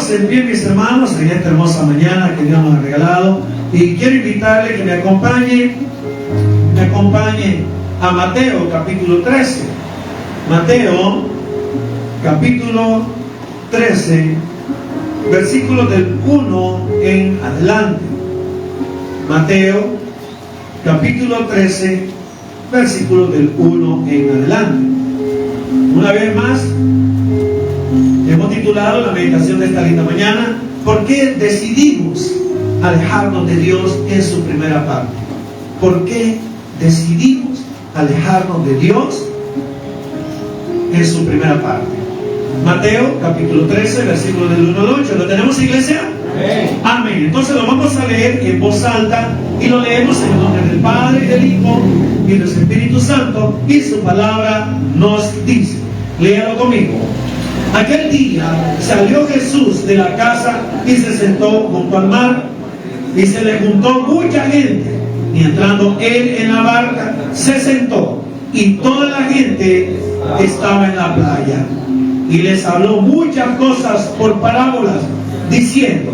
Estamos en pie, mis hermanos, en esta hermosa mañana que Dios nos ha regalado, y quiero invitarle que me acompañe a Mateo capítulo 13. Mateo capítulo 13, versículos del 1 en adelante. Mateo capítulo 13, versículos del 1 en adelante. Una vez más, hemos titulado la meditación de esta linda mañana: ¿por qué decidimos alejarnos de Dios? En su primera parte. ¿Por qué decidimos alejarnos de Dios? En su primera parte. Mateo capítulo 13, versículos del 1 al 8. ¿Lo tenemos, iglesia? Amén. Amén. Entonces lo vamos a leer en voz alta y lo leemos en el nombre del Padre, y del Hijo y del Espíritu Santo, y su palabra nos dice. Léalo conmigo. Aquel día salió Jesús de la casa y se sentó junto al mar, y se le juntó mucha gente, y entrando él en la barca se sentó, y toda la gente estaba en la playa, y les habló muchas cosas por parábolas, diciendo: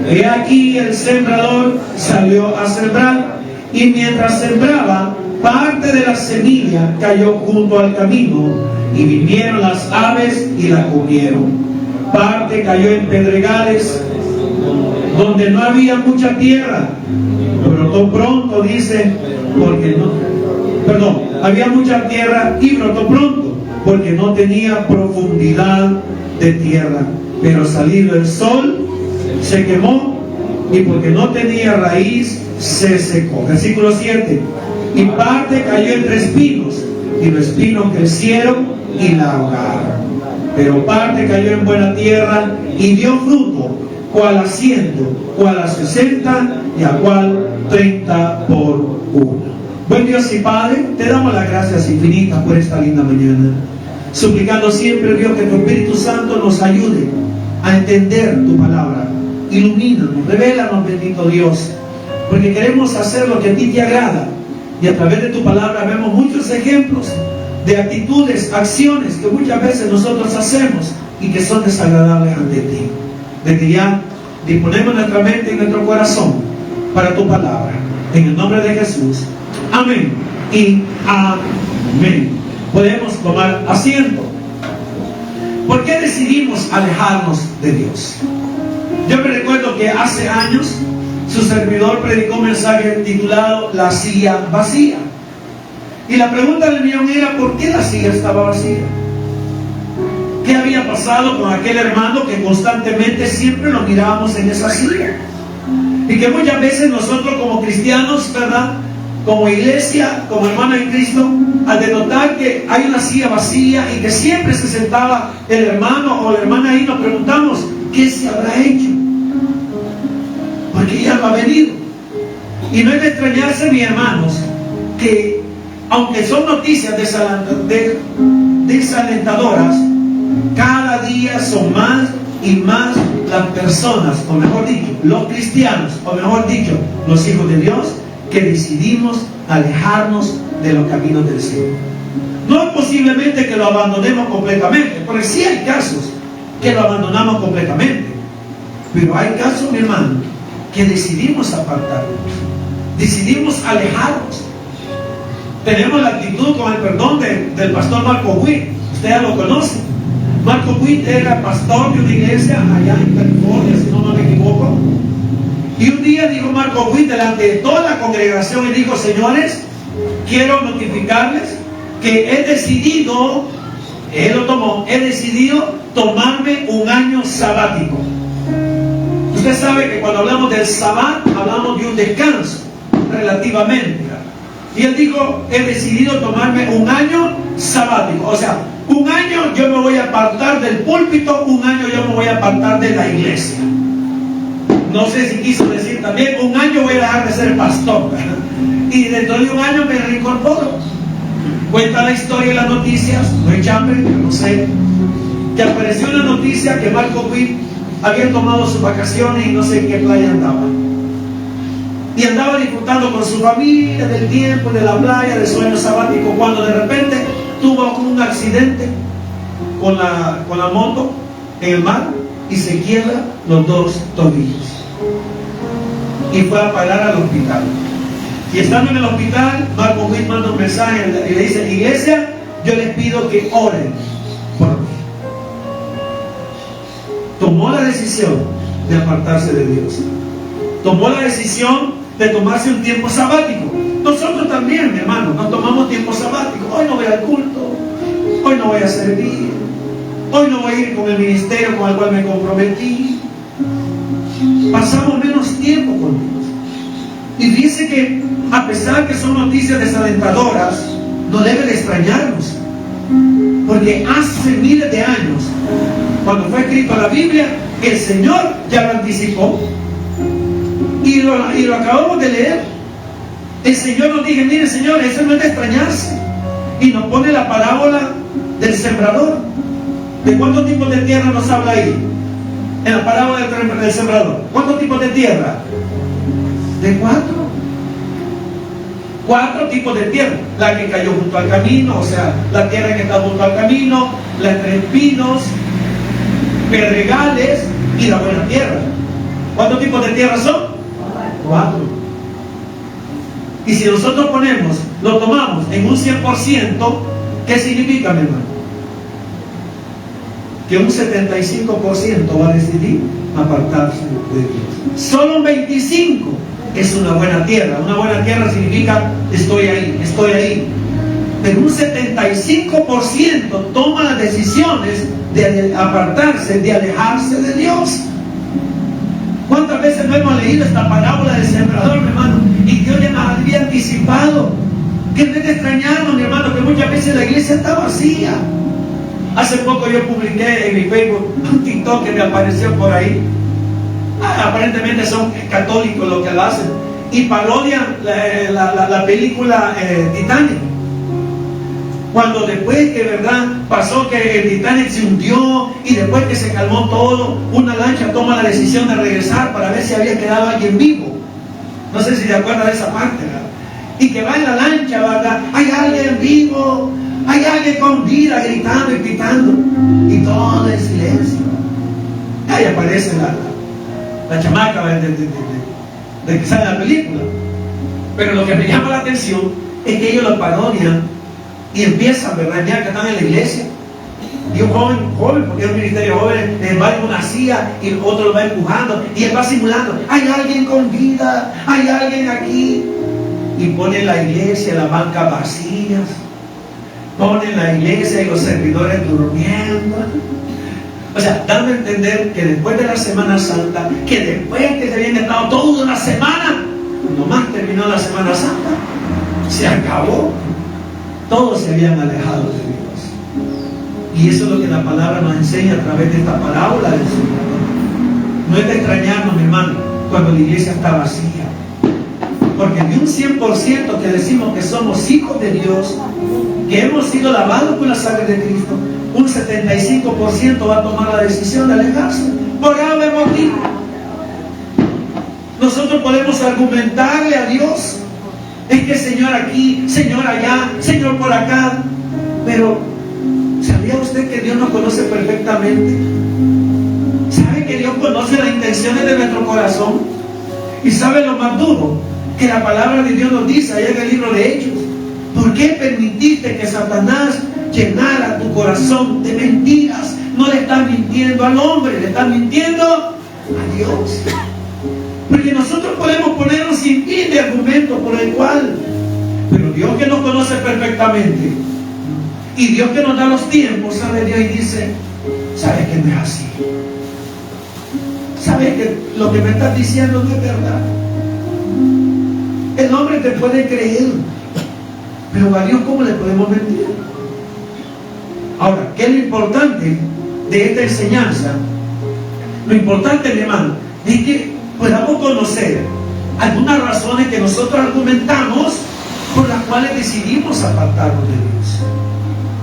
he aquí el sembrador salió a sembrar, y mientras sembraba, parte de la semilla cayó junto al camino, y vinieron las aves y la comieron. Parte cayó en pedregales, donde no había mucha tierra, brotó pronto, dice, porque no, perdón, había mucha tierra y brotó pronto, porque no tenía profundidad de tierra. Pero salido el sol, se quemó, y porque no tenía raíz, se secó. Versículo 7. Y parte cayó entre espinos, y los espinos crecieron y la ahogaron. Pero parte cayó en buena tierra y dio fruto, cual a 100, cual a 60 y a cual 30 por uno. Buen Dios y Padre, te damos las gracias infinitas por esta linda mañana, suplicando siempre, Dios, que tu Espíritu Santo nos ayude a entender tu palabra. Ilumínanos, revélanos, bendito Dios, porque queremos hacer lo que a ti te agrada, y a través de tu palabra vemos muchos ejemplos de actitudes, acciones que muchas veces nosotros hacemos y que son desagradables ante ti. Desde ya disponemos nuestra mente y nuestro corazón para tu palabra, en el nombre de Jesús. Amén y amén. Podemos tomar asiento. ¿Por qué decidimos alejarnos de Dios? Yo me recuerdo que hace años su servidor predicó un mensaje titulado La silla vacía. Y la pregunta del millón era: ¿por qué la silla estaba vacía? ¿Qué había pasado con aquel hermano que constantemente siempre lo mirábamos en esa silla? Y que muchas veces nosotros como cristianos, ¿verdad?, como iglesia, como hermano en Cristo, al de notar que hay una silla vacía y que siempre se sentaba el hermano o la hermana ahí, nos preguntamos: ¿qué se habrá hecho? Porque ya no ha venido. Y no es de extrañarse, mis hermanos, que aunque son noticias desalentadoras, cada día son más y más las personas, o mejor dicho, los cristianos, o mejor dicho, los hijos de Dios, que decidimos alejarnos de los caminos del Señor. No es posiblemente que lo abandonemos completamente, porque sí hay casos que lo abandonamos completamente, pero hay casos, mi hermano, que decidimos apartarnos, decidimos alejarnos. Tenemos la actitud, con el perdón del pastor Marco Witt. Usted ya lo conoce. Marco Witt era pastor de una iglesia allá en California, si no me equivoco. Y un día dijo Marco Witt delante de toda la congregación, y dijo: señores, quiero notificarles que he decidido tomarme un año sabático. Usted sabe que cuando hablamos del sabbat, hablamos de un descanso, relativamente. Y él dijo: he decidido tomarme un año sabático. O sea, un año yo me voy a apartar del púlpito, un año yo me voy a apartar de la iglesia. No sé si quiso decir también: un año voy a dejar de ser pastor, ¿verdad? Y dentro de un año me reincorporo. Cuenta la historia y las noticias, no hay chambre, pero no sé, que apareció una noticia que Marco Witt había tomado sus vacaciones y no sé en qué playa andaba. Y andaba disfrutando con su familia del tiempo, de la playa, de su año sabático, cuando de repente tuvo un accidente con la moto en el mar y se quiebra los dos tobillos. Y fue a parar al hospital. Y estando en el hospital, Marco Witt manda un mensaje y le dice: iglesia, yo les pido que oren por mí. Tomó la decisión de apartarse de Dios. Tomó la decisión de tomarse un tiempo sabático. Nosotros también, mi hermano, nos tomamos tiempo sabático. Hoy no voy al culto, hoy no voy a servir, hoy no voy a ir con el ministerio con el cual me comprometí. Pasamos menos tiempo con Dios. Y dice que a pesar que son noticias desalentadoras, no debe de extrañarnos, porque hace miles de años, cuando fue escrita la Biblia, el Señor ya lo anticipó y lo acabamos de leer. El Señor nos dice: mire, Señor, eso no es de extrañarse. Y nos pone la parábola del sembrador. ¿De cuántos tipos de tierra nos habla ahí? En la parábola del sembrador. ¿Cuántos tipos de tierra? De 4. 4 tipos de tierra. La que cayó junto al camino, o sea, la tierra que está junto al camino, la entre espinos, pedregales y la buena tierra. ¿Cuántos tipos de tierra son? 4. Y si nosotros lo tomamos en un 100%, ¿qué significa, mi hermano? Que un 75% va a decidir apartarse de Dios. Solo un 25% es una buena tierra. Una buena tierra significa: estoy ahí, estoy ahí. Pero un 75% toma las decisiones de apartarse, de alejarse de Dios. ¿Cuántas veces no hemos leído esta parábola del sembrador, mi hermano? Y Dios ya nos había anticipado. Que no es de extrañarnos, mi hermano, que muchas veces la iglesia está vacía. Hace poco yo publiqué en mi Facebook un TikTok que me apareció por ahí. Aparentemente son católicos los que lo hacen. Y parodian la película Titanic. Cuando después que, verdad, pasó que el Titanic se hundió y después que se calmó todo, una lancha toma la decisión de regresar para ver si había quedado alguien vivo. No sé si te acuerdas de esa parte, ¿verdad? Y que va en la lancha, ¿verdad? Hay alguien vivo, hay alguien con vida, gritando y pitando. Y todo en silencio. Ahí aparece la chamaca de que sale la película. Pero lo que me llama la atención es que ellos lo parodian y empiezan, ¿verdad? Ya que están en la iglesia. Y un joven, porque es un ministerio joven, va en una silla y el otro lo va empujando y él va simulando: hay alguien con vida, hay alguien aquí. Y pone la iglesia, las bancas vacías, pone la iglesia y los servidores durmiendo. O sea, dando a entender que después de la Semana Santa, que después que se habían estado toda una semana, nomás terminó la Semana Santa, se acabó. Todos se habían alejado de Dios. Y eso es lo que la palabra nos enseña a través de esta parábola del Señor. No es de extrañarnos, mi hermano, cuando la iglesia está vacía. Porque de un 100% que decimos que somos hijos de Dios, que hemos sido lavados con la sangre de Cristo, un 75% va a tomar la decisión de alejarse por algún motivo. Nosotros podemos argumentarle a Dios: es que Señor aquí, Señor allá, Señor por acá. Pero ¿sabía usted que Dios nos conoce perfectamente? ¿Sabe que Dios conoce las intenciones de nuestro corazón? ¿Y sabe lo más duro? Que la palabra de Dios nos dice allá en el libro de Hechos: ¿por qué permitiste que Satanás llenara tu corazón de mentiras? No le estás mintiendo al hombre, le estás mintiendo a Dios. Porque nosotros podemos poner un sinfín de argumentos por el cual, pero Dios, que nos conoce perfectamente, y Dios que nos da los tiempos, sabe Dios y dice: ¿sabes que no es así? ¿Sabes que lo que me estás diciendo no es verdad? El hombre te puede creer, pero a Dios, ¿cómo le podemos mentir? Ahora, ¿qué es lo importante de esta enseñanza? Lo importante, mi hermano, es que podamos conocer algunas razones que nosotros argumentamos por las cuales decidimos apartarnos de Dios.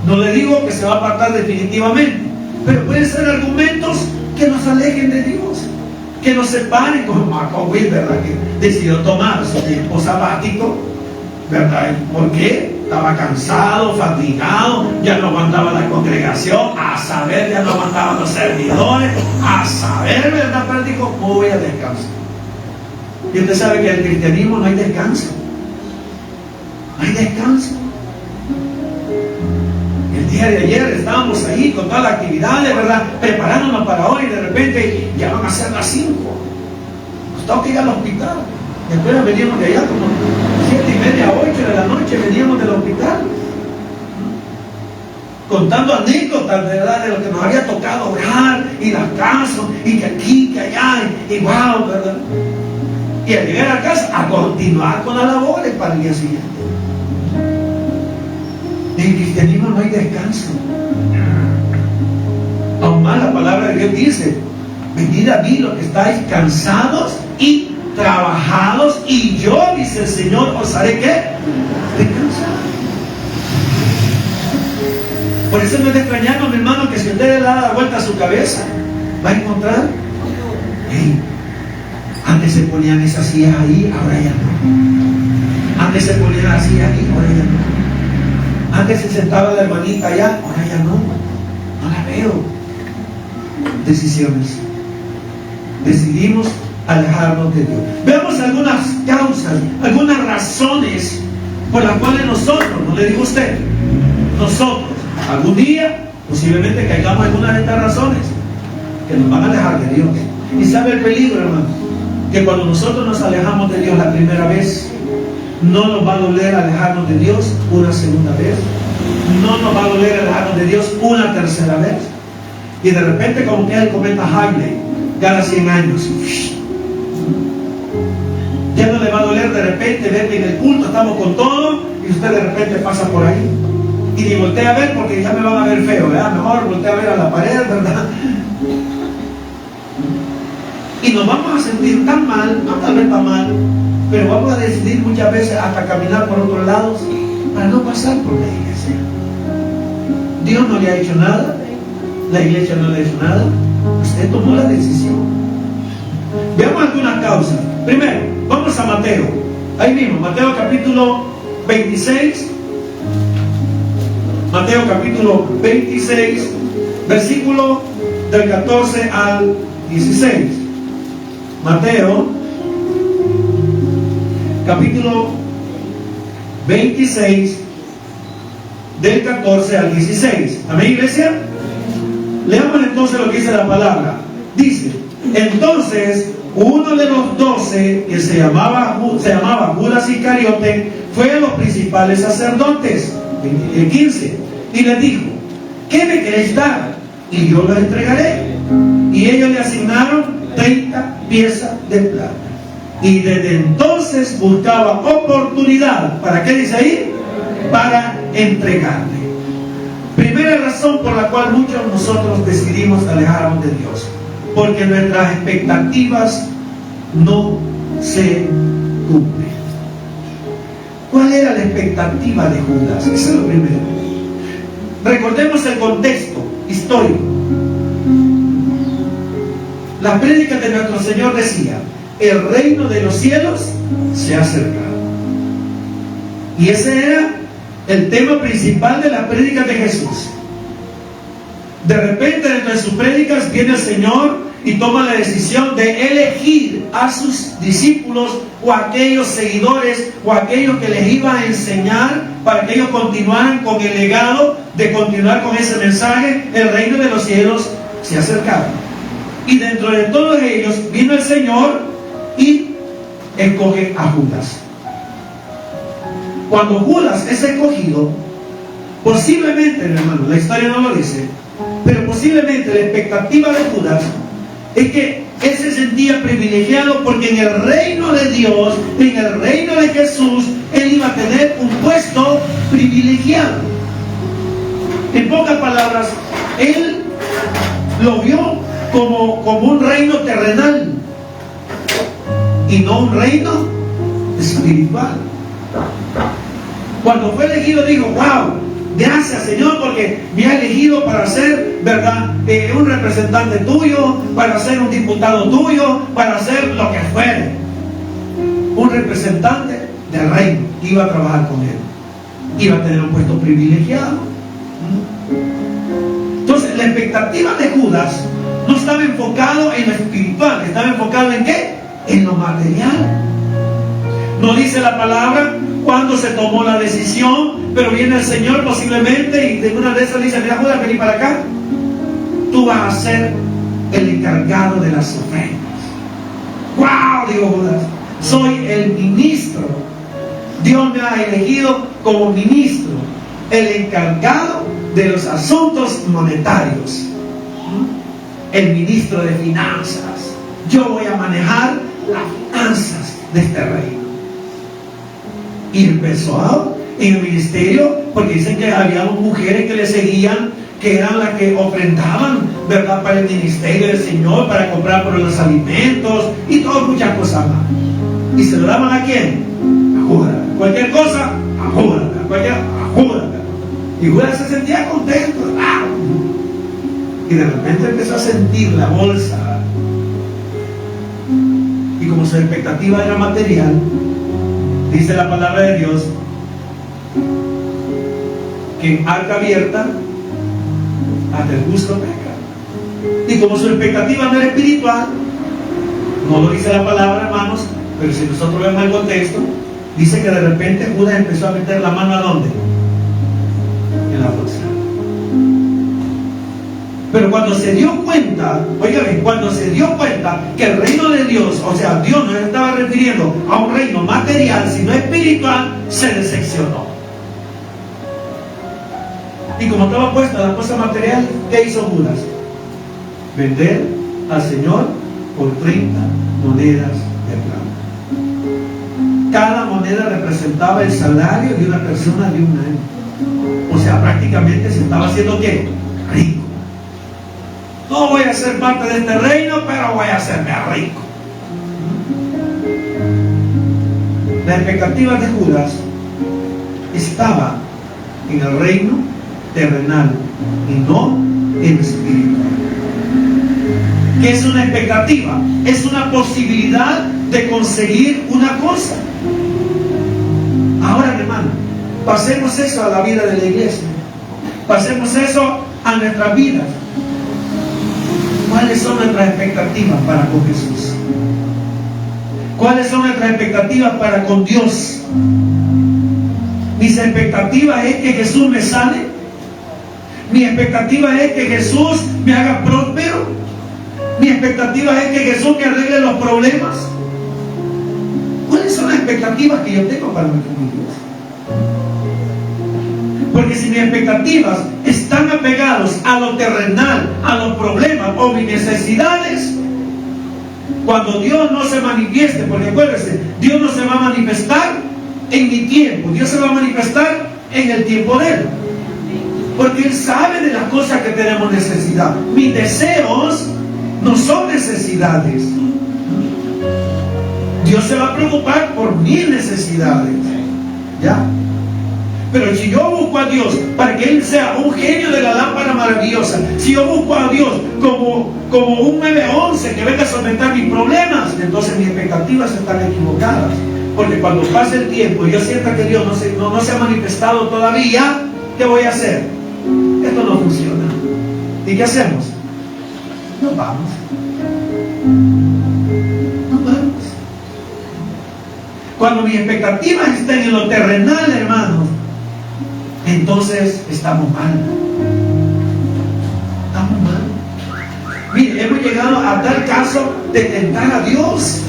No le digo que se va a apartar definitivamente, pero pueden ser argumentos que nos alejen de Dios, que nos separen, como Marco Witt, ¿verdad?, que decidió tomar su tiempo sabático, ¿verdad? ¿Por qué? estaba cansado, fatigado, ya no aguantaba la congregación, a saber, ya no aguantaban los servidores, a saber, ¿verdad? Pero dijo, voy a descansar. Y usted sabe que en el cristianismo no hay descanso. No hay descanso. El día de ayer estábamos ahí con todas las actividades, ¿verdad? Preparándonos para hoy, y de repente ya van a ser las 5. Nos toca ir al hospital. Después veníamos de allá como 7:30, 8 de la noche, veníamos del hospital. Contando anécdotas, ¿verdad? De lo que nos había tocado orar, y las casos, y que aquí, que allá, y wow, ¿verdad? Y al llegar a casa, a continuar con las labores para el día siguiente. En el cristianismo no hay descanso. Aún más la palabra de Dios dice, venid a mí los que estáis cansados y trabajados, y yo, dice el Señor, os haré ¿qué? Descansar. Por eso no es de extrañarnos, mi hermano, que si usted le da la vuelta a su cabeza, va a encontrar, hey, antes se ponían esas sillas ahí, ahora ya no. Antes se ponían las sillas ahí, ahora ya no. Antes se sentaba la hermanita allá, ahora ya no. No la veo. Decisiones. Decidimos alejarnos de Dios. Veamos algunas causas, algunas razones por las cuales nosotros, no le digo usted, nosotros, algún día, posiblemente caigamos en alguna de estas razones que nos van a alejar de Dios. Y sabe el peligro, hermano, que cuando nosotros nos alejamos de Dios la primera vez, no nos va a doler alejarnos de Dios una segunda vez, no nos va a doler alejarnos de Dios una tercera vez, y de repente, como que el cometa Halley, cada 100 años, ya no le va a doler de repente ver que en el culto estamos con todo y usted de repente pasa por ahí y ni voltea a ver porque ya me van a ver feo, ¿verdad? Mejor voltea a ver a la pared, ¿verdad? Y nos vamos a sentir tan mal, no tal vez tan mal, pero vamos a decidir muchas veces hasta caminar por otros lados para no pasar por la iglesia. Dios no le ha hecho nada, la iglesia no le ha hecho nada, usted tomó la decisión. Veamos algunas causas. Primero, vamos a Mateo, ahí mismo, Mateo capítulo 26, Mateo capítulo 26, versículo del 14 al 16. Mateo capítulo 26, del 14 al 16. ¿Amén, iglesia? Leamos entonces lo que dice la palabra. Dice, entonces uno de los 12, que se llamaba Judas Iscariote, fue a los principales sacerdotes, el 15, y les dijo, ¿qué me queréis dar? Y yo lo entregaré. Y ellos le asignaron 30 piezas de plata. Y desde entonces buscaba oportunidad. ¿Para qué dice ahí? Para entregarle. Primera razón por la cual muchos de nosotros decidimos alejarnos de Dios, porque nuestras expectativas no se cumplen. ¿Cuál era la expectativa de Judas? Eso es lo primero. Recordemos el contexto histórico. La prédica de nuestro Señor decía, el reino de los cielos se ha acercado. Y ese era el tema principal de la prédica de Jesús. De repente, dentro de sus prédicas, viene el Señor y toma la decisión de elegir a sus discípulos o a aquellos seguidores o a aquellos que les iba a enseñar para que ellos continuaran con el legado de continuar con ese mensaje. El reino de los cielos se acercaba. Y dentro de todos ellos vino el Señor y escoge a Judas. Cuando Judas es escogido, posiblemente, hermano, la historia no lo dice, pero posiblemente la expectativa de Judas es que él se sentía privilegiado porque en el reino de Dios, en el reino de Jesús, él iba a tener un puesto privilegiado. En pocas palabras, él lo vio como un reino terrenal y no un reino espiritual. Cuando fue elegido dijo, wow, gracias Señor, porque me ha elegido para ser, ¿verdad?, un representante tuyo, para ser un diputado tuyo, para ser lo que fuere, un representante del reino que iba a trabajar con él. iba a tener un puesto privilegiado. Entonces, la expectativa de Judas no estaba enfocado en lo espiritual, estaba enfocado en ¿qué? En lo material. No dice la palabra cuando se tomó la decisión, pero viene el Señor posiblemente y de una de esas dice: mira, Judas, vení para acá, tú vas a ser el encargado de las ofrendas. ¡Wow! Digo Judas, soy el ministro. Dios me ha elegido como ministro, el encargado de los asuntos monetarios, el ministro de finanzas. Yo voy a manejar las finanzas de este reino. Y empezó en el ministerio, porque dicen que había mujeres que le seguían, que eran las que ofrendaban, ¿verdad?, para el ministerio del Señor, para comprar por los alimentos y todas muchas cosas más. ¿Y se lo daban a quién? A Judas. Cualquier cosa, a Judas. A Judas. Y Judas se sentía contento. ¡Ah! Y de repente empezó a sentir la bolsa. Y como su expectativa era material, dice la palabra de Dios que en arca abierta hasta el justo peca. Y como su expectativa no era espiritual, no lo dice la palabra, hermanos, pero si nosotros vemos el contexto, dice que de repente Judas empezó a meter la mano ¿a dónde? En la bolsa. Pero cuando se dio cuenta, oigan, cuando se dio cuenta que el reino de Dios, o sea, Dios no se estaba refiriendo a un reino material, sino espiritual, se decepcionó. Y como estaba puesta la cosa material, ¿qué hizo Judas? Vender al Señor por 30 monedas de plata. Cada moneda representaba el salario de una persona de un año. O sea, prácticamente se estaba haciendo ¿qué? Rico. No voy a ser parte de este reino, pero voy a hacerme rico. La expectativa de Judas estaba en el reino terrenal y no en el espiritual. ¿Qué es una expectativa? Es una posibilidad de conseguir una cosa. Ahora, hermano, pasemos eso a la vida de la iglesia. Pasemos eso a nuestras vidas. ¿Cuáles son nuestras expectativas para con Jesús? ¿Cuáles son nuestras expectativas para con Dios? Mis expectativas es que Jesús me sane. Mi expectativa es que Jesús me haga próspero. Mi expectativa es que Jesús me arregle los problemas. ¿Cuáles son las expectativas que yo tengo para mi Dios? Porque si mis expectativas están apegadas a lo terrenal, a los problemas o mis necesidades, cuando Dios no se manifieste, porque acuérdense, Dios no se va a manifestar en mi tiempo, Dios se va a manifestar en el tiempo de Él. Porque Él sabe de las cosas que tenemos necesidad. Mis deseos no son necesidades. Dios se va a preocupar por mis necesidades. ¿Ya? Pero si yo busco a Dios para que Él sea un genio de la lámpara maravillosa, si yo busco a Dios como un 911 que venga a solventar mis problemas, entonces mis expectativas están equivocadas. Porque cuando pase el tiempo y yo sienta que Dios no se ha manifestado todavía, ¿qué voy a hacer? Esto no funciona. ¿Y qué hacemos? Nos vamos. Nos vamos. Cuando mis expectativas estén en lo terrenal, hermanos, entonces estamos mal. Estamos mal. Mire, hemos llegado a tal caso de tentar a Dios.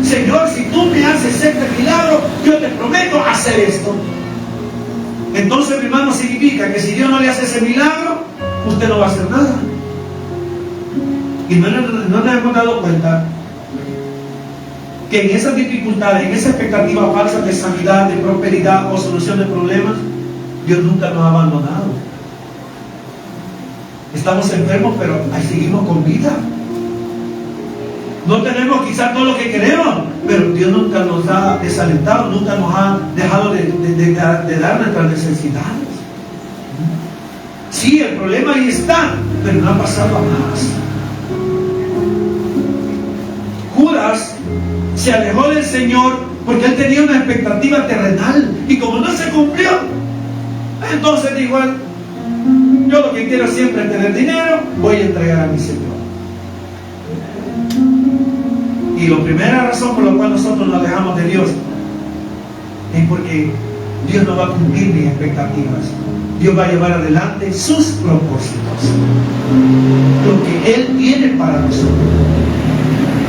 Señor, si tú me haces este milagro, yo te prometo hacer esto. Entonces, mi hermano, significa que si Dios no le hace ese milagro, usted no va a hacer nada. Y no nos hemos dado cuenta que en esas dificultades, en esa expectativa falsa de sanidad, de prosperidad o solución de problemas, Dios nunca nos ha abandonado. Estamos enfermos, pero ahí seguimos con vida. No tenemos quizás todo lo que queremos, pero Dios nunca nos ha desalentado, nunca nos ha dejado de dar nuestras necesidades. Sí, el problema ahí está, pero no ha pasado a más. Judas se alejó del Señor Porque él tenía una expectativa terrenal y como no se cumplió, entonces dijo él, yo lo que quiero siempre es tener dinero, voy a entregar a mi Señor. Y la primera razón por la cual nosotros nos alejamos de Dios es porque Dios no va a cumplir mis expectativas. Dios va a llevar adelante sus propósitos, lo que Él tiene para nosotros.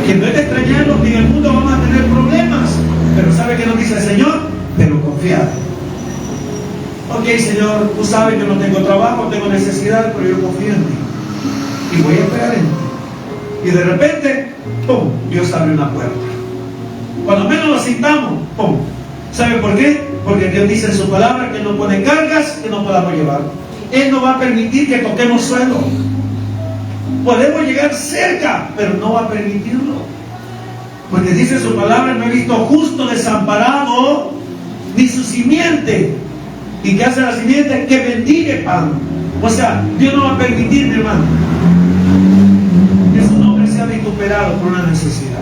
Que no es de extrañarnos que en el mundo vamos a tener problemas, pero ¿sabe qué nos dice el Señor? Pero confiad. Ok, Señor, tú sabes que no tengo trabajo, tengo necesidad, pero yo confío en ti y voy a esperar en ti. Y de repente, ¡pum!, Dios abre una puerta. Cuando menos lo sintamos, ¡pum! ¿Sabe por qué? Porque Dios dice en su palabra que no pone cargas que no podamos llevar. Él no va a permitir que toquemos suelo. Podemos llegar cerca, pero no va a permitirlo. Porque dice su palabra, no he visto justo desamparado, ni su simiente. ¿Y qué hace la simiente? Que bendiga pan. O sea, Dios no va a permitir, mi hermano, que su nombre sea vituperado por una necesidad.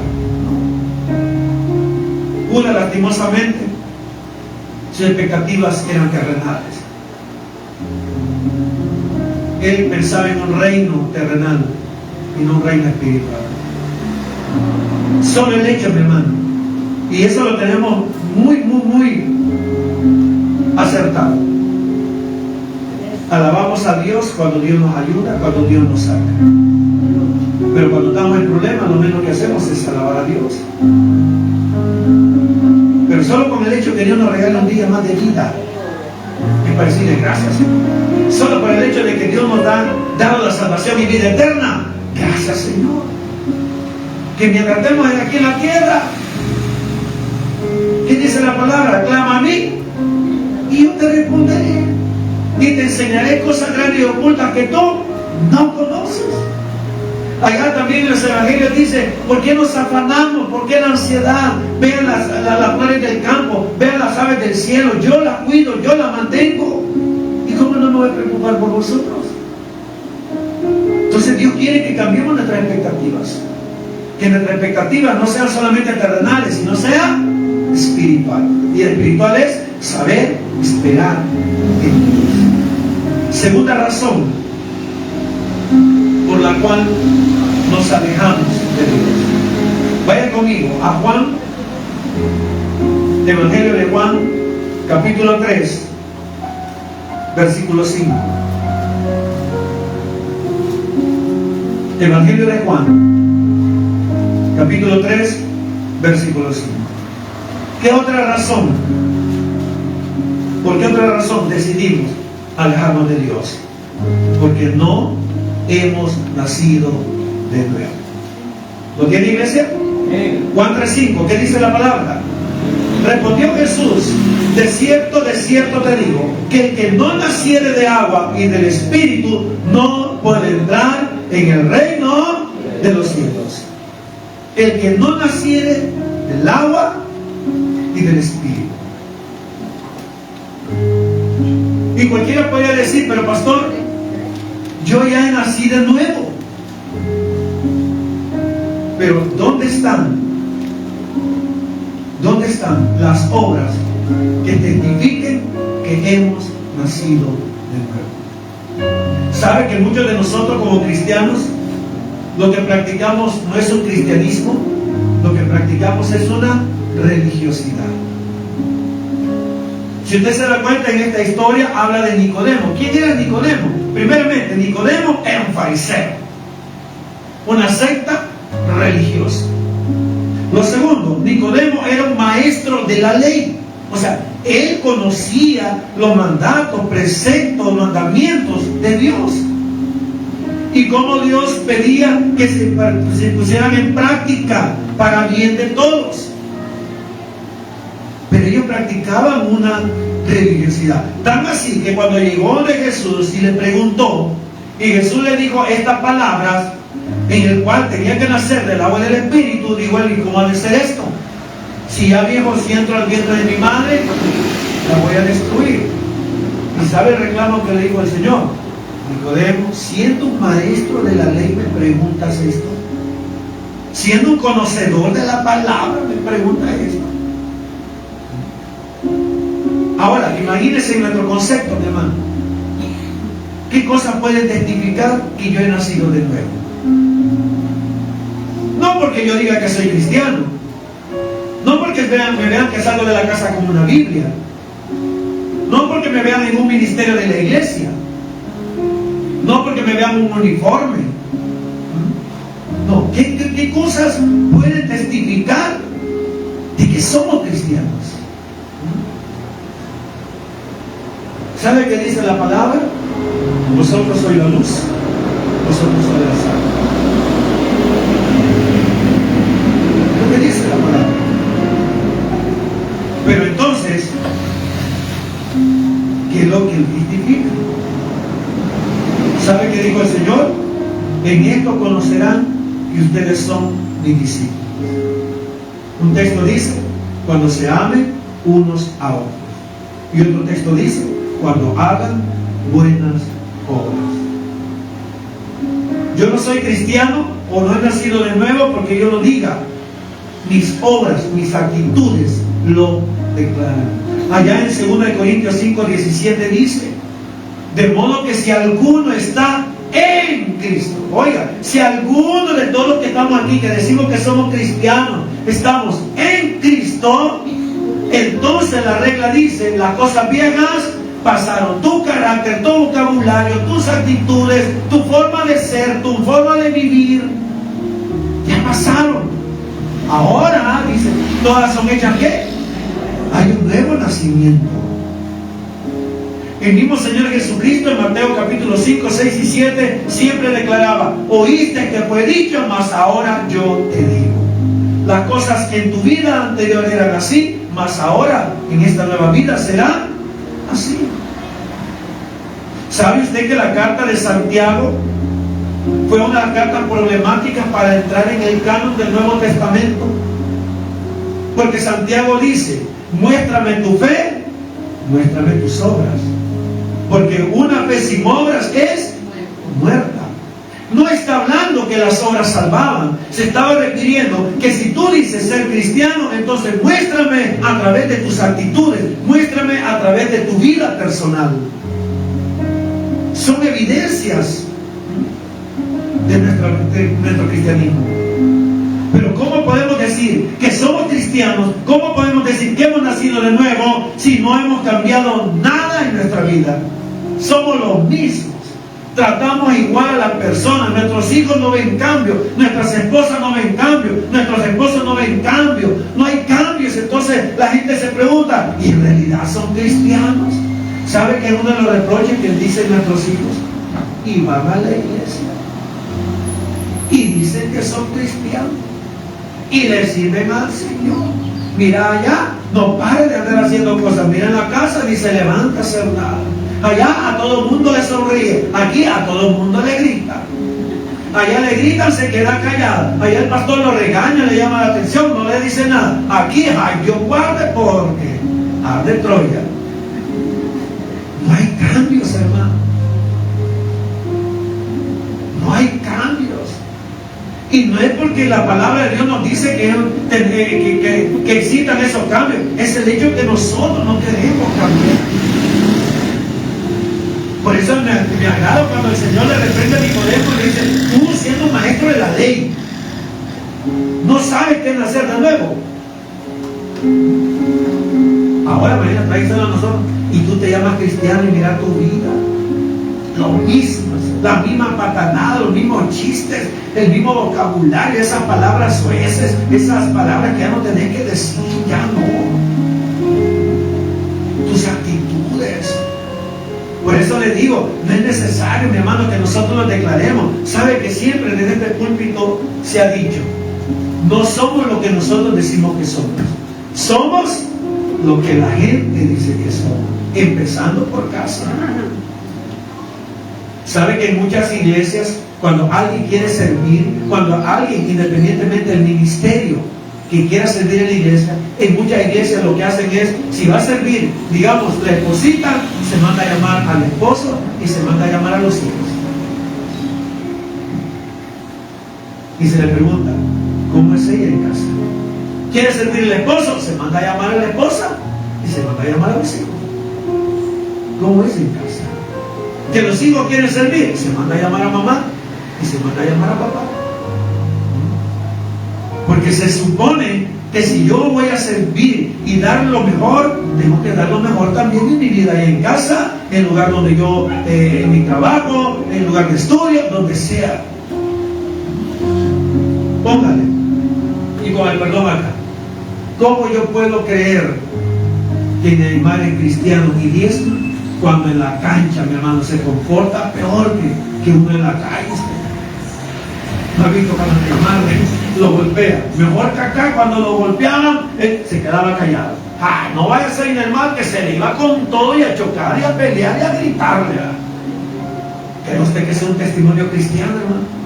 Una, lastimosamente, sus expectativas eran terrenales. Él pensaba en un reino terrenal y no un reino espiritual. Solo el hecho, mi hermano, y eso lo tenemos muy acertado. Alabamos a Dios cuando Dios nos ayuda, cuando Dios nos saca. Pero cuando estamos en problemas, lo menos que hacemos es alabar a Dios. Pero solo con el hecho que Dios nos regala un día más de vida, es para decirle gracias, Señor. Solo por el hecho de que Dios nos ha dado la salvación y vida eterna, gracias, Señor. Que mientras estemos aquí en la tierra, ¿qué dice la palabra? Clama a mí y yo te responderé y te enseñaré cosas grandes y ocultas que tú no conoces. Allá también en los evangelios dice, ¿por qué nos afanamos? ¿Por qué la ansiedad? Vean las flores del campo, vean las aves del cielo, yo las cuido, yo las mantengo. ¿Y cómo no me voy a preocupar por vosotros? Entonces Dios quiere que cambiemos nuestras expectativas. Que nuestras expectativas no sean solamente terrenales, sino sean espirituales. Y el espiritual es saber esperar en Dios. Segunda razón por la cual nos alejamos de Dios. Vaya conmigo a Juan, Evangelio de Juan, capítulo 3, versículo 5. Evangelio de Juan, capítulo 3, versículo 5. ¿Qué otra razón? ¿Por qué otra razón decidimos alejarnos de Dios? Porque no hemos nacido de nuevo. ¿Lo tiene, iglesia? Juan 3:5, ¿qué dice la palabra? Respondió Jesús, de cierto te digo, que el que no naciere de agua y del Espíritu no puede entrar en el reino de los cielos. El que no naciere del agua y del Espíritu. Y cualquiera podría decir, pero pastor, yo ya he nacido de nuevo. Pero ¿dónde están las obras que testifiquen que hemos nacido de nuevo? ¿Sabe que muchos de nosotros como cristianos lo que practicamos no es un cristianismo? Lo que practicamos es una religiosidad. Si usted se da cuenta, en esta historia habla de Nicodemo. ¿Quién era Nicodemo? Primeramente, Nicodemo era un fariseo, una secta religiosa. Lo segundo, Nicodemo era un maestro de la ley. O sea, él conocía los mandatos, preceptos, mandamientos de Dios. Y cómo Dios pedía que se pusieran en práctica para bien de todos. Pero ellos practicaban una religiosidad. Tan así que cuando llegó de Jesús y le preguntó, y Jesús le dijo estas palabras, en el cual tenía que nacer del agua y del Espíritu, dijo él, ¿y cómo ha de ser esto? Si ya viejo, si entro al vientre de mi madre, la voy a destruir. ¿Y sabe el reclamo que le dijo el Señor? Nicodemo, siendo un maestro de la ley, ¿me preguntas esto? Siendo un conocedor de la palabra, ¿me preguntas esto? Ahora, imagínense en nuestro concepto, mi hermano. ¿Qué cosas pueden testificar que yo he nacido de nuevo? No porque yo diga que soy cristiano, no porque me vean que salgo de la casa con una Biblia, no porque me vean en un ministerio de la iglesia, no porque me vean un uniforme. No, ¿qué cosas pueden testificar de que somos cristianos? ¿Sabe qué dice la palabra? Vosotros sois la luz, vosotros sois la sal. Lo que dice la palabra. Pero entonces, ¿qué es lo que justifica? ¿Sabe qué dijo el Señor? En esto conocerán que ustedes son mis discípulos. Un texto dice, cuando se amen unos a otros. Y otro texto dice, cuando hagan buenas obras. Yo no soy cristiano o no he nacido de nuevo porque yo lo diga. Mis obras, mis actitudes lo declaran. Allá en 2 Corintios 5:17 dice, de modo que si alguno está en Cristo, oiga, si alguno de todos los que estamos aquí, que decimos que somos cristianos, estamos en Cristo, entonces la regla dice, las cosas viejas pasaron. Tu carácter, tu vocabulario, tus actitudes, tu forma de ser, tu forma de vivir, ya pasaron. Ahora, dice, todas son hechas ¿qué? Hay un nuevo nacimiento. El mismo Señor Jesucristo en Mateo capítulo 5, 6 y 7 siempre declaraba, oíste que fue dicho, mas ahora yo te digo. Las cosas que en tu vida anterior eran así, mas ahora en esta nueva vida serán así. ¿Sabe usted que la carta de Santiago fue una de las cartas problemáticas para entrar en el canon del Nuevo Testamento? Porque Santiago dice, muéstrame tu fe, muéstrame tus obras. Porque una fe sin obras es muerta. No está hablando que las obras salvaban. Se estaba refiriendo que si tú dices ser cristiano, entonces muéstrame a través de tus actitudes, muéstrame a través de tu vida personal. Son evidencias de nuestro cristianismo. Pero ¿cómo podemos decir que somos cristianos? ¿Cómo podemos decir que hemos nacido de nuevo si no hemos cambiado nada en nuestra vida? Somos los mismos. Tratamos igual a las personas. Nuestros hijos no ven cambio, nuestras esposas no ven cambio, nuestros esposos no ven cambio, no hay cambios. Entonces la gente se pregunta, ¿y en realidad son cristianos? ¿Sabe que es uno de los reproches que dicen nuestros hijos? Y van a la iglesia y dicen que son cristianos y le sirven al Señor. Mira allá, no pare de andar haciendo cosas. Mira en la casa, ni se levanta a hacer nada. Allá a todo el mundo le sonríe, aquí a todo el mundo le grita. Allá le gritan, se queda callado. Allá el pastor lo regaña, le llama la atención, no le dice nada. Aquí, ay, Dios guarde porque arde Troya. No hay cambios, hermano. No hay cambios. Y no es porque la palabra de Dios nos dice que existan esos cambios. Es el hecho que nosotros no queremos cambiar. Por eso me agrada cuando el Señor le reprende a Nicodemo y le dice, tú siendo maestro de la ley, no sabes qué es nacer de nuevo. Ahora mañana tráiselo a nosotros y tú te llamas cristiano y mira tu vida. Lo mismo, la misma patanada, los mismos chistes, el mismo vocabulario, esas palabras sueces, esas palabras que ya no tenés que decir, ya no. Tus actitudes. Por eso les digo, no es necesario, mi hermano, que nosotros lo declaremos. Sabe que siempre desde este púlpito se ha dicho, no somos lo que nosotros decimos que somos. Somos lo que la gente dice que somos, empezando por casa. Sabe que en muchas iglesias, cuando alguien quiere servir, cuando alguien, independientemente del ministerio que quiera servir en la iglesia, en muchas iglesias lo que hacen es, si va a servir, digamos, la esposita, se manda a llamar al esposo y se manda a llamar a los hijos. Y se le pregunta, ¿cómo es ella en casa? ¿Quiere servir el esposo? Se manda a llamar a la esposa y se manda a llamar a los hijos. ¿Cómo es en casa? Que los hijos quieren servir, se manda a llamar a mamá y se manda a llamar a papá. Porque se supone que si yo voy a servir y dar lo mejor, tengo que dar lo mejor también en mi vida y en casa, en el lugar donde yo, en mi trabajo, en el lugar de estudio, donde sea. Póngale. Y con el perdón acá. ¿Cómo yo puedo creer que Neymar es cristiano y diezma cuando en la cancha, mi hermano, se comporta peor que uno en la calle? ¿No ha visto cuando Neymar lo golpea? Mejor que acá, cuando lo golpeaban, se quedaba callado. No vaya a ser Neymar que se le iba con todo y a chocar y a pelear y a gritarle. ¿Cree usted que es un testimonio cristiano, hermano?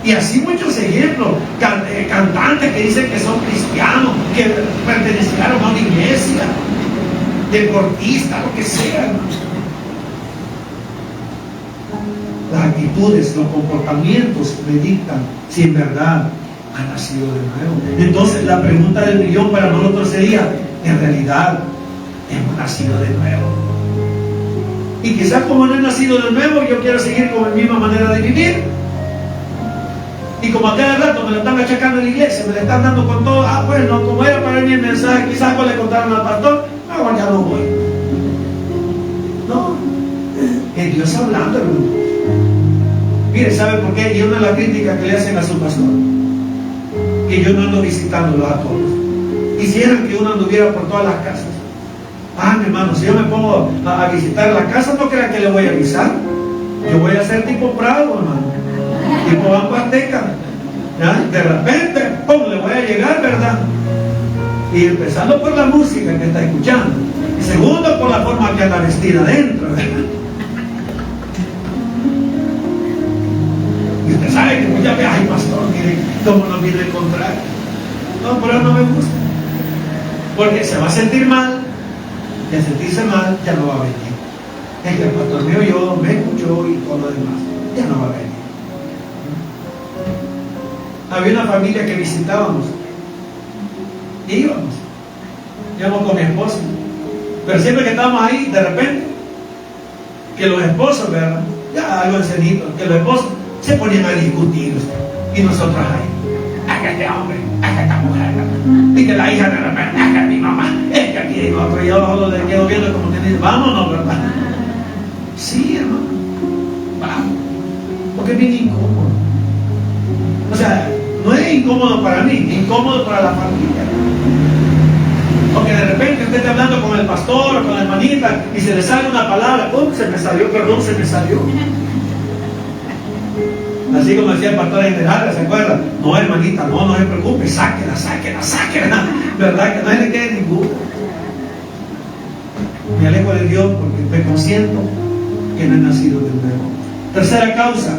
Y así muchos ejemplos, cantantes que dicen que son cristianos, que pertenecieron a una iglesia, deportistas, lo que sea, hermano. Las actitudes, los comportamientos me dictan si en verdad ha nacido de nuevo. Entonces la pregunta del millón para nosotros sería, ¿en realidad hemos nacido de nuevo? Y quizás como no he nacido de nuevo, yo quiero seguir con mi misma manera de vivir. Y como a cada rato me lo están achacando en la iglesia, me le están dando con todo, bueno, como era para mí el mensaje, quizás algo le contaron al pastor, ya no voy. No, es Dios hablando, hermano. Mire, ¿sabe por qué? Y una de las críticas que le hacen a su pastor, que yo no ando visitándolos a todos. Quisieran que uno anduviera por todas las casas. Mi hermano, si yo me pongo a visitar la casa, no crean que le voy a avisar. Yo voy a ser tipo Prado, hermano, tipo Banco Azteca. ¿Ya? De repente, ¡pum!, le voy a llegar, ¿verdad? Y empezando por la música que está escuchando, y segundo por la forma que anda vestida adentro, ¿verdad? Y usted sabe que muchas veces, ay pastor, mire cómo nos viene a encontrar. No, pero no me gusta. Porque se va a sentir mal, y al sentirse mal, ya no va a venir. Es que el pastor me oyó, me escuchó y todo lo demás. Ya no va a venir. Había una familia que visitábamos. Y íbamos con mi esposa. Pero siempre que estábamos ahí, de repente, que los esposos, ¿verdad? Ya algo ancianitos, que los esposos se ponían a discutir, y nosotros ahí, que este hombre, que esta mujer, y que la hija de repente, que mi mamá, es que aquí hay otro, y yo solo le quedo viendo como que dice, vámonos, ¿verdad? Sí, hermano, vamos, porque es bien incómodo. O sea, no es incómodo para mí, es incómodo para la familia. Porque de repente usted está hablando con el pastor o con la hermanita y se le sale una palabra, se me salió, perdón, se me salió. Así como decía el pastor general, ¿se acuerdan? No, hermanita, no se preocupe, sáquela, ¿verdad? Que no le quede ninguno. Me alejo de Dios porque estoy consciente que no he nacido de nuevo. Tercera causa,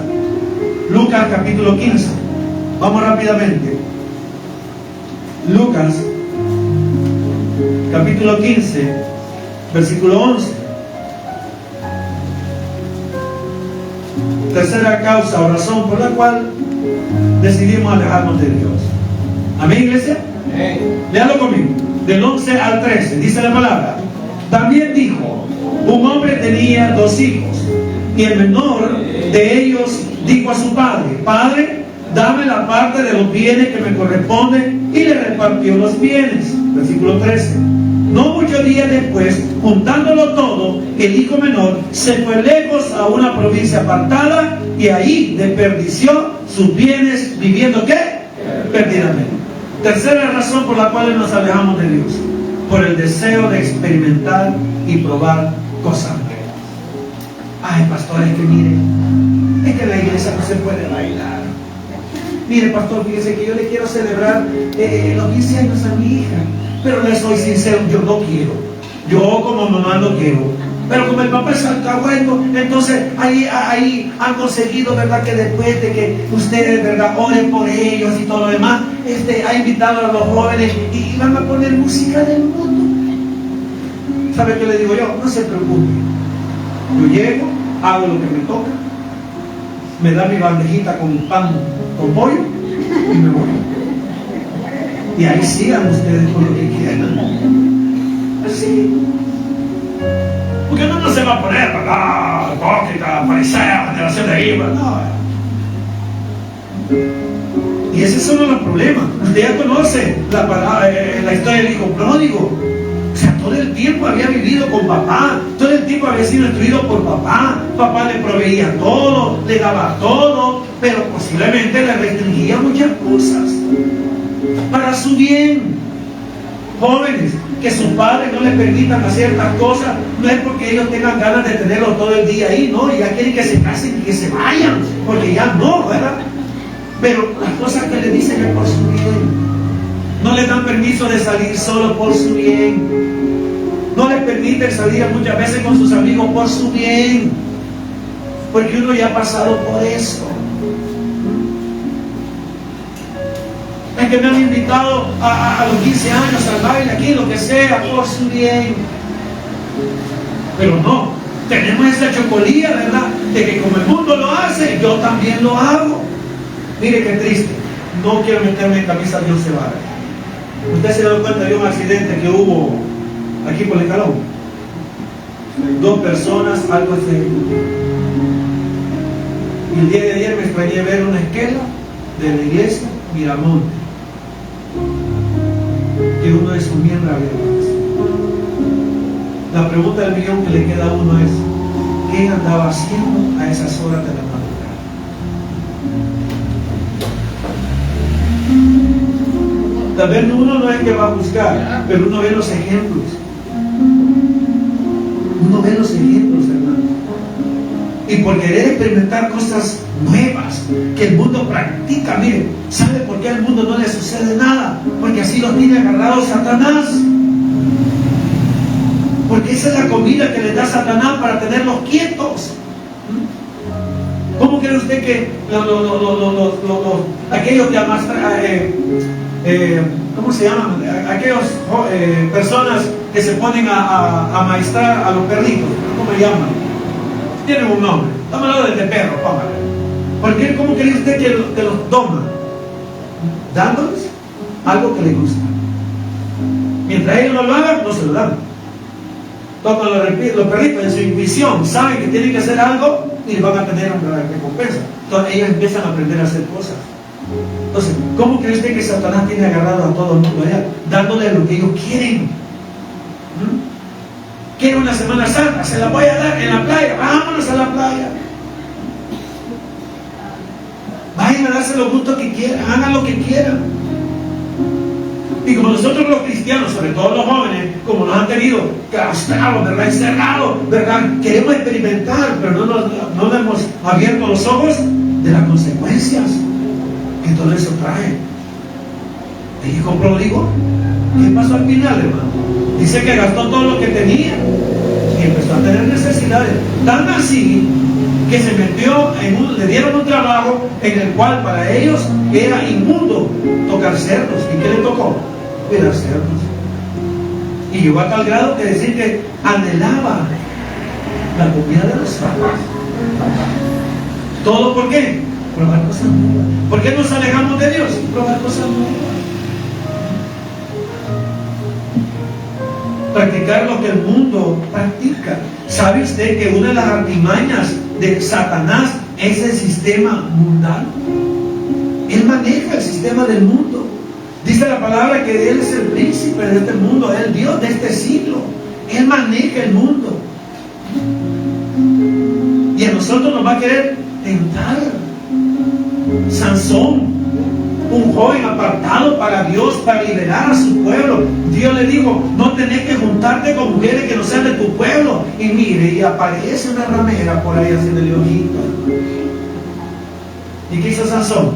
Lucas capítulo 15. Vamos rápidamente. Lucas capítulo 15, versículo 11. Tercera causa o razón por la cual decidimos alejarnos de Dios. ¿Amén, iglesia? Léalo conmigo. Del 11 al 13, dice la palabra. También dijo, un hombre tenía 2 hijos, y el menor de ellos dijo a su padre, Padre, dame la parte de los bienes que me corresponden, y le repartió los bienes. Versículo 13. No muchos días después, juntándolo todo, el hijo menor se fue lejos a una provincia apartada y ahí desperdició sus bienes viviendo ¿qué? Perdidamente. Tercera razón por la cual nos alejamos de Dios, por el deseo de experimentar y probar cosas nuevas. Ay, pastor, es que mire, es que en la iglesia no se puede bailar. Mire, pastor, fíjese que yo le quiero celebrar los 15 años a mi hija, pero le soy sincero, yo no quiero. Yo como mamá no quiero. Pero como el papá es alcahueto, entonces ahí han conseguido, ¿verdad?, que después de que ustedes, ¿verdad?, oren por ellos y todo lo demás, ha invitado a los jóvenes y van a poner música del mundo. ¿Sabe qué le digo yo? No se preocupe. Yo llego, hago lo que me toca, me da mi bandejita con pan, con pollo y me voy. Y ahí sigan ustedes con lo que quieran. Así. Porque uno no se va a poner, ¿verdad? Hipócrita, fariseo, generación de víboras. No. Y ese es uno de los problemas. Usted ya conoce la historia del hijo pródigo. O sea, todo el tiempo había vivido con papá, todo el tiempo había sido instruido por papá. Papá le proveía todo, le daba todo, pero posiblemente le restringía muchas cosas para su bien. Jóvenes, que sus padres no les permitan hacer ciertas cosas, no es porque ellos tengan ganas de tenerlo todo el día ahí, no, ya quieren que se casen y que se vayan, porque ya no, ¿verdad? Pero las cosas que le dicen es por su bien. No les dan permiso de salir solo por su bien. No les permiten salir muchas veces con sus amigos por su bien. Porque uno ya ha pasado por eso. Es que me han invitado a los 15 años al baile, aquí, lo que sea, por su bien. Pero no, tenemos esa chocolía, ¿verdad? De que como el mundo lo hace, yo también lo hago. Mire qué triste. No quiero meterme en camisa de 11 varas. Usted se dio cuenta de un accidente que hubo aquí por el Escalón. 2 personas, algo así. Y el día de ayer me extrañé ver una esquela de la iglesia Miramonte, que uno de sus miembros había muerto. La pregunta del millón que le queda a uno es: ¿qué andaba haciendo a esas horas de la madrugada? Tal vez uno no es que va a buscar, pero uno ve los ejemplos. Uno ve los ejemplos, hermano. Y por querer experimentar cosas nuevas que el mundo practica, mire, ¿sabe por qué al mundo no le sucede nada? Porque así los tiene agarrados Satanás. Porque esa es la comida que les da Satanás para tenerlos quietos. ¿Cómo cree usted que aquellos que ¿cómo se llaman? Aquellas personas que se ponen a amaestrar a los perritos, ¿cómo le llaman? Tienen un nombre. Estamos hablando de perro, póngale. ¿Por qué? ¿Cómo cree usted que los toma? Dándoles algo que les gusta. Mientras ellos no lo hagan, no se lo dan. Tocan los perritos en su intuición, saben que tienen que hacer algo y van a tener una recompensa. Entonces ellos empiezan a aprender a hacer cosas. Entonces, ¿cómo cree usted que Satanás tiene agarrado a todo el mundo allá? Dándole lo que ellos quieren. Quiero una Semana Santa, se la voy a dar en la playa, vámonos a la playa. Vayan a darse los gustos que quieran, hagan lo que quieran. Y como nosotros los cristianos, sobre todo los jóvenes, como nos han tenido claustrados, ¿verdad? Encerrados, ¿verdad? Queremos experimentar, pero no hemos abierto los ojos de las consecuencias que todo eso trae. El hijo pródigo, ¿qué pasó al final, hermano? Dice que gastó todo lo que tenía y empezó a tener necesidades. Tan así que se metió le dieron un trabajo en el cual para ellos era inmundo tocar cerdos. ¿Y qué le tocó? Cuidar cerdos. Y llegó a tal grado que decir que anhelaba la comida de los cerdos. ¿Todo por qué? Probar cosas nuevas. ¿Por qué nos alejamos de Dios? Probar cosas nuevas. Practicar lo que el mundo practica. ¿Sabe usted que una de las artimañas de Satanás es el sistema mundano? Él maneja el sistema del mundo. Dice la palabra que Él es el príncipe de este mundo, el Dios de este siglo. Él maneja el mundo. Y a nosotros nos va a querer tentar. Sansón, un joven apartado para Dios, para liberar a su pueblo. Dios le dijo: no tenés que juntarte con mujeres que no sean de tu pueblo. Y mire, y aparece una ramera por ahí haciendo el ojito. ¿Y qué hizo Sansón?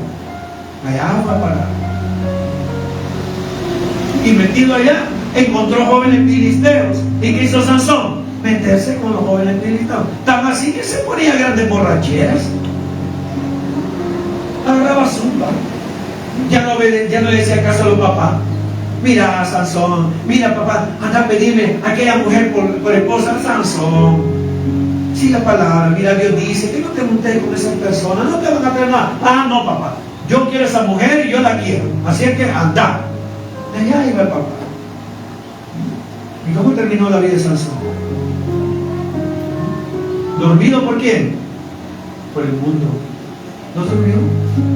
Allá fue a parar. Y metido allá, encontró jóvenes filisteos. ¿Y qué hizo Sansón? Meterse con los jóvenes filisteos. Tan así que se ponía grandes borracheras. Agarraba zumba. Ya no le decía caso a los papás. Mira, Sansón, mira, papá, anda a pedirme a aquella mujer por esposa. Sansón, si la palabra, mira, Dios dice que no te juntes con esas personas, no te van a traer nada. Ah, no, papá, yo quiero esa mujer y yo la quiero, así es que anda. Allá iba el papá. ¿Y cómo terminó la vida de Sansón? ¿Dormido por quién? Por el mundo. ¿No durmió?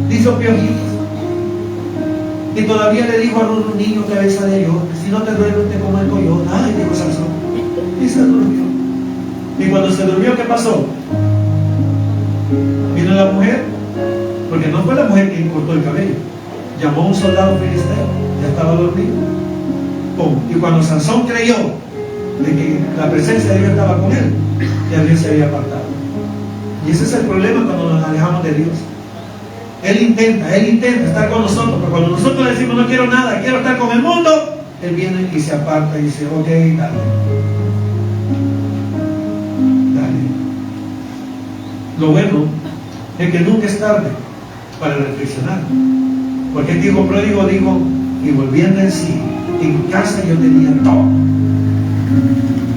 Hizo piojitos. Y todavía le dijo a un niño cabeza de león: si no te duele, te como el coyote. Ay, dijo Sansón. Y se durmió. Y cuando se durmió, ¿qué pasó? Vino la mujer, porque no fue la mujer quien cortó el cabello. Llamó a un soldado filisteo, ya estaba dormido. ¡Pum! Y cuando Sansón creyó de que la presencia de Dios estaba con él, ya Dios se había apartado. Y ese es el problema cuando nos alejamos de Dios. Él intenta estar con nosotros, pero cuando nosotros le decimos: no quiero nada, quiero estar con el mundo, Él viene y se aparta y dice: ok, dale. Lo bueno es que nunca es tarde para reflexionar. Porque el hijo pródigo dijo: y volviendo en sí, en casa yo tenía todo.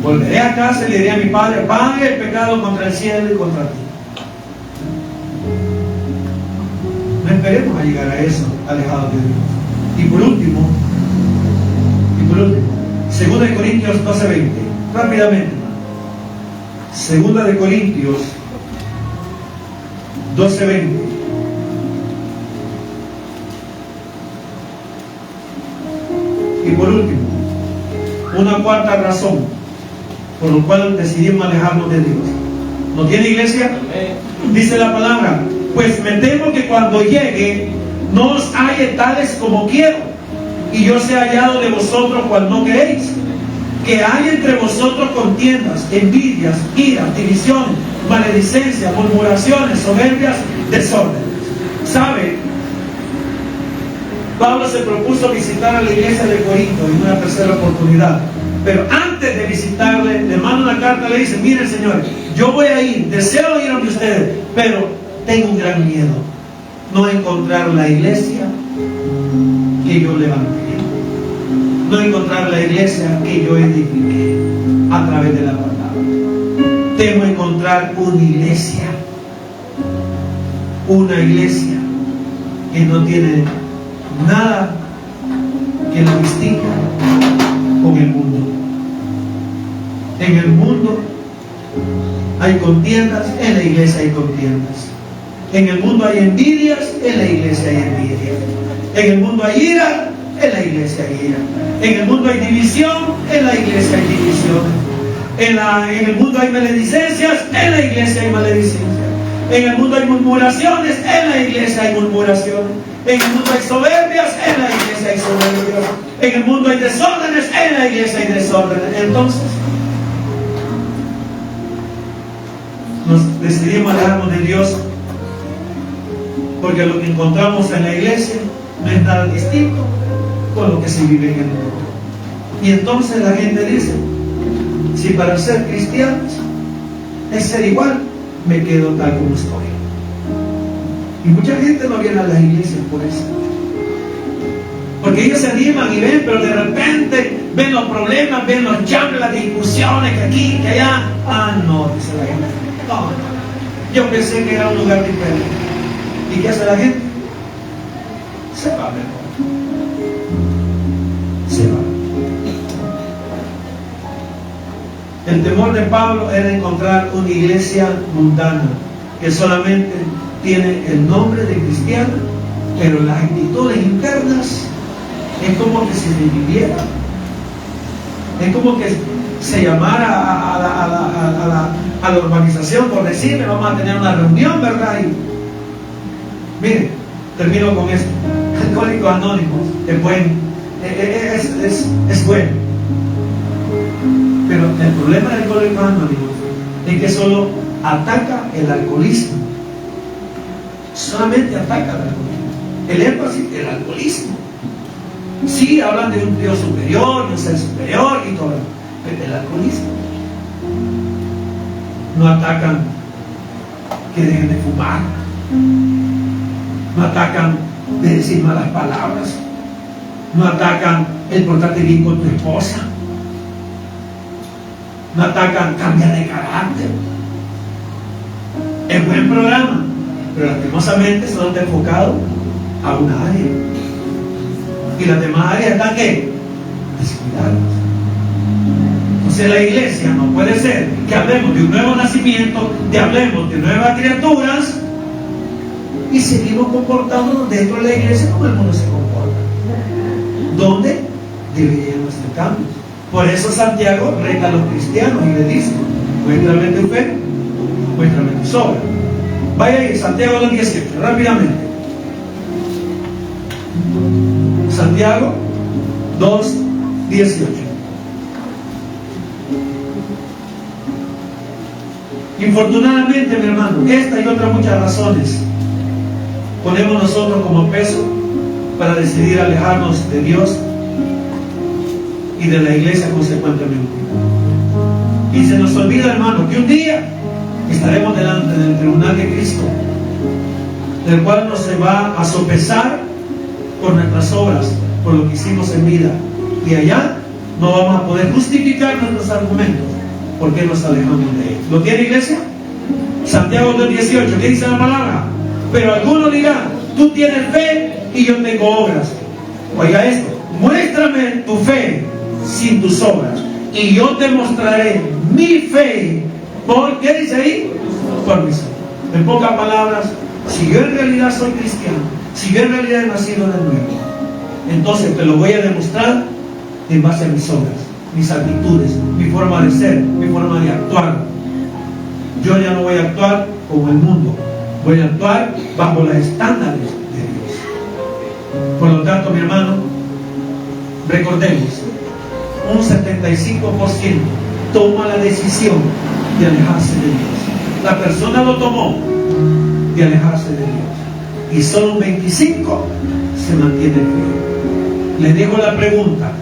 Volveré a casa y le diré a mi padre: pague el pecado contra el cielo y contra ti. No esperemos a llegar a eso, alejados de Dios. Y por último, 2 Corintios 12:20. Rápidamente, 2 Corintios 12:20. Y por último, una cuarta razón por la cual decidimos alejarnos de Dios. ¿No tiene iglesia? Dice la palabra: pues me temo que cuando llegue no os halle tales como quiero, y yo sea hallado de vosotros cual no queréis, que hay entre vosotros contiendas, envidias, iras, divisiones, maledicencias, murmuraciones, soberbias, desórdenes. ¿Sabe? Pablo se propuso visitar a la iglesia de Corinto en una tercera oportunidad, pero antes de visitarle, le manda una carta y le dice: miren, señores, yo voy a ir, deseo ir donde ustedes, pero tengo un gran miedo: no encontrar la iglesia que yo levanté, no encontrar la iglesia que yo edifiqué a través de la palabra. Temo encontrar una iglesia que no tiene nada que la distinga con el mundo. En el mundo hay contiendas, en la iglesia hay contiendas. En el mundo hay envidias, en la iglesia hay envidias. En el mundo hay ira, en la iglesia hay ira. En el mundo hay división, en la iglesia hay división. En el mundo hay maledicencias, en la iglesia hay maledicencias. En el mundo hay murmuraciones, en la iglesia hay murmuraciones. En el mundo hay soberbias, en la iglesia hay soberbias. En el mundo hay desórdenes, en la iglesia hay desórdenes. Entonces, nos decidimos alejarnos de Dios porque lo que encontramos en la iglesia no es nada distinto con lo que se vive en el mundo. Y entonces la gente dice: si para ser cristianos es ser igual, me quedo tal como estoy. Y mucha gente no viene a las iglesias por eso, porque ellos se animan y ven, pero de repente ven los problemas, ven los chambres, las discusiones, que aquí, que allá. Ah, no, dice la gente: no, yo pensé que era un lugar diferente. ¿Y qué hace la gente? Se va mejor. Se va. El temor de Pablo era encontrar una iglesia mundana que solamente tiene el nombre de cristiana, pero las actitudes internas es como que se dividiera. Es como que se llamara a la organización por decirle: vamos a tener una reunión, ¿verdad? Y mire, termino con esto. Alcohólicos Anónimos es bueno, es bueno. Pero el problema del Alcohólicos Anónimos es que solo ataca el alcoholismo. Solamente ataca el alcoholismo. El énfasis del alcoholismo. Sí, hablan de un Dios superior, de un ser superior y todo, pero el alcoholismo. No atacan que dejen de fumar, no atacan de decir malas palabras, no atacan el portarte bien con tu esposa, no atacan cambiar de carácter. Es buen programa, pero lastimosamente solo está enfocado a una área, y las demás áreas están ¿qué? Descuidadas. Entonces la iglesia no puede ser que hablemos de un nuevo nacimiento, de hablemos de nuevas criaturas y seguimos comportándonos dentro de la iglesia como el mundo se comporta. ¿Dónde deberíamos ser cambios? Por eso Santiago reta a los cristianos y le dice: muéstrame tu fe, muéstrame tus obras. Vaya ahí, Santiago 2:18, rápidamente. Santiago 2:18. Infortunadamente, mi hermano, esta y otras muchas razones ponemos nosotros como peso para decidir alejarnos de Dios y de la iglesia consecuentemente. Y se nos olvida, hermano, que un día estaremos delante del tribunal de Cristo, del cual nos se va a sopesar por nuestras obras, por lo que hicimos en vida. Y allá no vamos a poder justificar nuestros argumentos porque nos alejamos de él. ¿Lo tiene, iglesia? Santiago 2:18, ¿qué dice la palabra? Pero algunos dirán: tú tienes fe y yo tengo obras. Oiga esto: muéstrame tu fe sin tus obras y yo te mostraré mi fe. ¿Por qué dice ahí? Por mis obras. En pocas palabras, si yo en realidad soy cristiano, si yo en realidad he nacido de nuevo, entonces te lo voy a demostrar en base a mis obras, mis actitudes, mi forma de ser, mi forma de actuar. Yo ya no voy a actuar como el mundo, voy a actuar bajo los estándares de Dios. Por lo tanto, mi hermano, recordemos, un 75% toma la decisión de alejarse de Dios. La persona lo tomó de alejarse de Dios. Y solo un 25% se mantiene fiel. Le dejo la pregunta: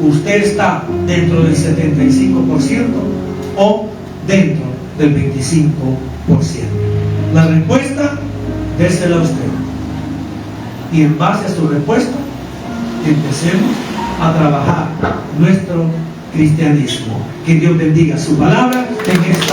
¿usted está dentro del 75% o dentro del 25%? La respuesta, désela a usted. Y en base a su respuesta, empecemos a trabajar nuestro cristianismo. Que Dios bendiga su palabra en este